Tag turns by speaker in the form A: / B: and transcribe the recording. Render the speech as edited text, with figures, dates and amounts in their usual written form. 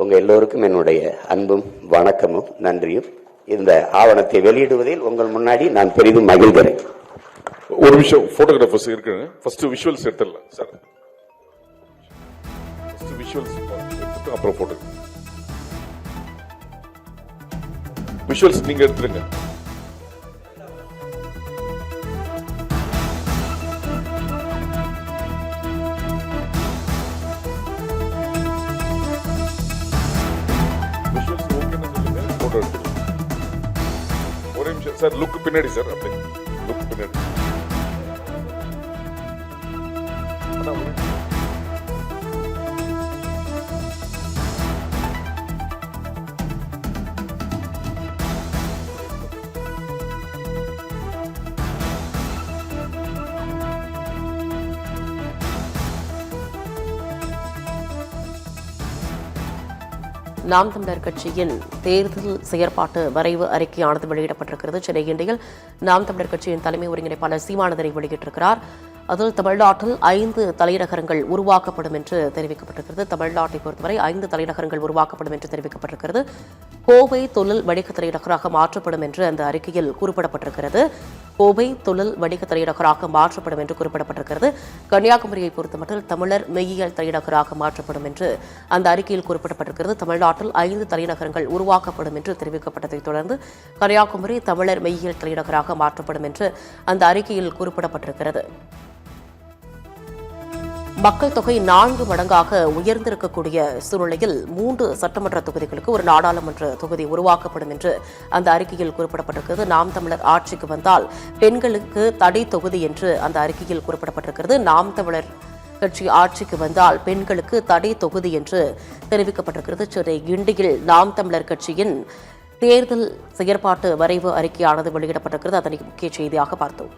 A: உங்கள் எல்லோருக்கும் என்னுடைய அன்பும் வணக்கமும் நன்றியும். இந்த ஆவணத்தை வெளியிடுவதில் உங்கள் முன்னாடி நான் பெரிதும் மகிழ்கிறேன்.
B: ஒரு விஷயம், போட்டோகிராஃபர்ஸ் இருக்கு. ஃபர்ஸ்ட் விஷுவல்ஸ் எடுத்துடலாம் சார். ஃபர்ஸ்ட் விஷுவல்ஸ் எடுத்துட்டு அப்புறம் போட்டோ. விஷுவல்ஸ் நீங்க எடுத்துருங்க. விஷுவல்ஸ் ஓகேன்னு சொல்லுங்க, போட்டோ எடுத்துக்கலாம். ஒரே நிமிஷம் சார், லுக் பின்னாடி சார், அப்படியே லுக் பின்னாடி.
C: நாம் தமிழர் கட்சியின் தேர்தல் செயற்பாட்டு வரைவு அறிக்கையானது வெளியிடப்பட்டிருக்கிறது. சென்னை கிண்டியில் நாம் தமிழர் கட்சியின் தலைமை ஒருங்கிணைப்பாளர் சீமானதனை வெளியிட்டிருக்கிறார். அதில் தமிழ்நாட்டில் 5 தலைநகரங்கள் உருவாக்கப்படும் என்று தெரிவிக்கப்பட்டிருக்கிறது. தமிழ்நாட்டை பொறுத்தவரை 5 தலைநகரங்கள் உருவாக்கப்படும் என்று தெரிவிக்கப்பட்டிருக்கிறது. கோவை தொழில் வணிக தலைநகராக மாற்றப்படும் என்று அந்த அறிக்கையில் குறிப்பிடப்பட்டிருக்கிறது. கோவை தொழில் வணிக தலைநகராக மாற்றப்படும் என்று குறிப்பிடப்பட்டிருக்கிறது. கன்னியாகுமரியை பொறுத்தமட்டில் தமிழர் மெய்யியல் தலைநகராக மாற்றப்படும் என்று அந்த அறிக்கையில் குறிப்பிடப்பட்டிருக்கிறது. தமிழ்நாட்டில் 5 தலைநகரங்கள் உருவாக்கப்படும் என்று தெரிவிக்கப்பட்டதைத் தொடர்ந்து கன்னியாகுமரி தமிழர் மெய்யியல் தலைநகராக மாற்றப்படும் என்று அந்த அறிக்கையில் குறிப்பிடப்பட்டிருக்கிறது. மக்கள் தொகை 4 மடங்காக உயர்ந்திருக்கக்கூடிய சூழ்நிலையில் 3 சட்டமன்ற தொகுதிகளுக்கு ஒரு நாடாளுமன்ற தொகுதி உருவாக்கப்படும் என்று அந்த அறிக்கையில் குறிப்பிடப்பட்டிருக்கிறது. நாம் தமிழர் ஆட்சிக்கு வந்தால் பெண்களுக்கு தடை தொகுதி என்று அந்த அறிக்கையில் குறிப்பிடப்பட்டிருக்கிறது. நாம் தமிழர் கட்சி ஆட்சிக்கு வந்தால் பெண்களுக்கு தடை தொகுதி என்று தெரிவிக்கப்பட்டிருக்கிறது. சென்னை கிண்டியில் நாம் தமிழர் கட்சியின் தேர்தல் செயற்பாட்டு வரைவு அறிக்கையானது வெளியிடப்பட்டிருக்கிறது. அதனை முக்கிய செய்தியாக பார்த்தோம்.